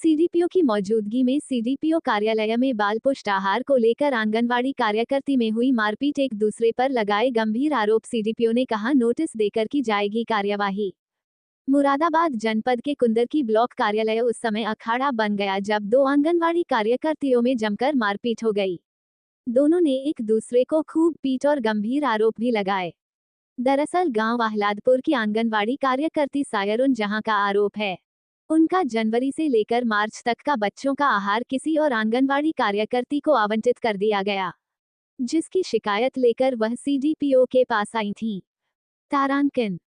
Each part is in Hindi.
सीडीपीओ की मौजूदगी में सीडीपीओ कार्यालय में बाल पुष्टाहार को लेकर आंगनवाड़ी कार्यकर्ती में हुई मारपीट, एक दूसरे पर लगाए गंभीर आरोप। सीडीपीओ ने कहा, नोटिस देकर की जाएगी कार्यवाही। मुरादाबाद जनपद के कुंदरकी ब्लॉक कार्यालय उस समय अखाड़ा बन गया जब दो आंगनवाड़ी कार्यकर्तियों में जमकर मारपीट हो गई। दोनों ने एक दूसरे को खूब पीट और गंभीर आरोप भी लगाए। दरअसल गांव आहलादपुर की आंगनवाड़ी कार्यकर्ती सायरुन जहां का आरोप है, उनका जनवरी से लेकर मार्च तक का बच्चों का आहार किसी और आंगनवाड़ी कार्यकर्ती को आवंटित कर दिया गया, जिसकी शिकायत लेकर वह सीडीपीओ के पास आई थी। तारांकिन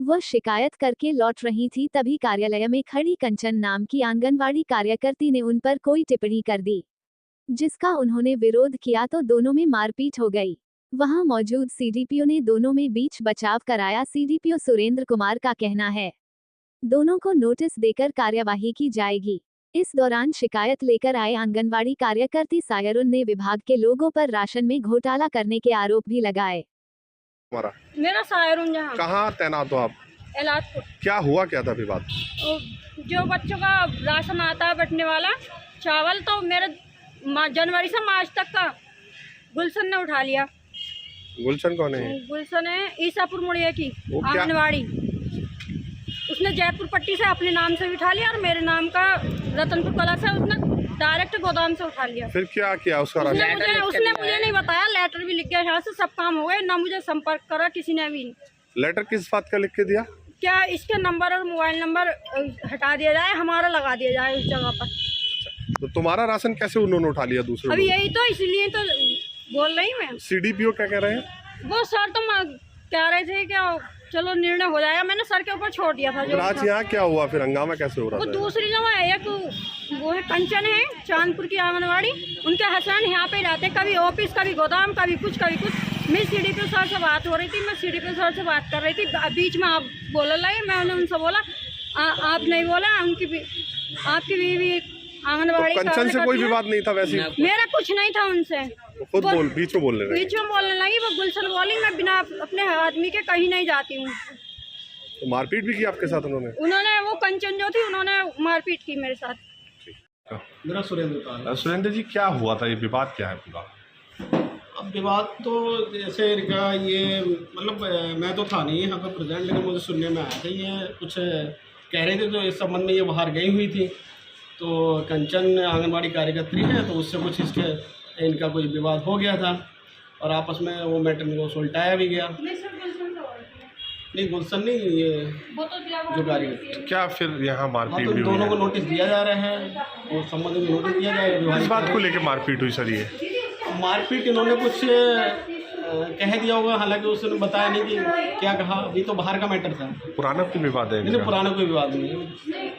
वह शिकायत करके लौट रही थी, तभी कार्यालय में खड़ी कंचन नाम की आंगनवाड़ी कार्यकर्ती ने उन पर कोई टिप्पणी कर दी, जिसका उन्होंने विरोध किया तो दोनों में मारपीट हो गई। वहां मौजूद सीडीपीओ ने दोनों में बीच बचाव कराया। सीडीपीओ सुरेंद्र कुमार का कहना है, दोनों को नोटिस देकर कार्यवाही की जाएगी। इस दौरान शिकायत लेकर आए आंगनवाड़ी कार्यकर्ती सायरुन ने विभाग के लोगों पर राशन में घोटाला करने के आरोप भी लगाए। मेरा सायरुन जहाँ कहाँ तैनात हो आप? एलादपुर। क्या हुआ, क्या था विवाद? जो बच्चों का राशन आता है बटने वाला चावल, तो मेरे जनवरी से मार्च तक का गुलशन ने उठा लिया। गुलशन कौन है? गुलशन है ईसापुर मुड़िया की आंगनवाड़ी। उसने जयपुर पट्टी से अपने नाम से उठा लिया और मेरे नाम का रतनपुर कला से उसने डायरेक्ट गोदाम से उठा लिया। फिर क्या किया उसका? उसने मुझे नहीं बताया। लेटर भी लिख गया, यहाँ से सब काम हो गए, ना मुझे संपर्क करा किसी ने भी। लेटर किस बात का लिख के दिया? क्या इसके नंबर और मोबाइल नंबर हटा दिया जाए, हमारा लगा दिया जाए उस जगह पर। तो तुम्हारा राशन कैसे उन्होंने उठा लिया दूसरे? अभी यही तो, इसलिए तो बोल रही मैं। सीडीपीओ क्या कह रहे हैं? वो सर तो कह रहे थे कि चलो निर्णय हो जाएगा, मैंने सर के ऊपर छोड़ दिया था। आज यहाँ क्या हुआ फिर? हंगामा कैसे हो रहा वो था? दूसरी जगह है, एक वो है कंचन है चांदपुर की आंगनवाड़ी, उनके हस्बैंड यहाँ पे रहते, कभी ऑफिस कभी गोदाम कभी कुछ कभी कुछ। मैं सीडीपीओ सर से बात हो रही थी, मैं सीडीपीओ सर से बात कर रही थी, बीच में आप बोल रहे, मैंने उनसे बोला आप नहीं बोला, आपकी बीवी आंगनवाड़ी। कंचन से कोई विवाद नहीं था वैसे? मेरा कुछ नहीं था उनसे। खुद बीच में बोलने लगी। वो गुलशन बोली, मैं बिना अपने आदमी के कहीं नहीं जाती हूँ। तो मारपीट भी की आपके साथ उन्होंने? वो कंचन जो थी उन्होंने मारपीट की मेरे साथ। मेरा सुरेंद्र। सुरेंद्र जी, क्या हुआ था? ये विवाद क्या है पूरा? अब विवाद तो जैसे इनका ये मतलब मैं तो था नहीं यहाँ पर प्रेजेंट, लेकिन मुझे सुनने में आया था ये कुछ कह रहे थे, तो इस संबंध में ये बाहर गई हुई थी। तो कंचन आंगनवाड़ी कार्यकर्त्री है, तो उससे कुछ इनका कोई विवाद हो गया था और आपस में वो मैटर को सुलटाया भी गया। नहीं गुलशन नहीं, ये जो कार्यकर्ता। क्या फिर यहाँ मारपीट? तो दोनों को नोटिस दिया जा रहा है और संबंध में नोटिस दिया जाएगा। इस बात को लेकर मारपीट हुई सर? ये मारपीट इन्होंने कुछ कह दिया होगा, हालांकि उसने बताया नहीं कि क्या कहा। अभी तो बाहर का मैटर था। पुराना कोई विवाद है? नहीं, पुराना कोई विवाद नहीं है।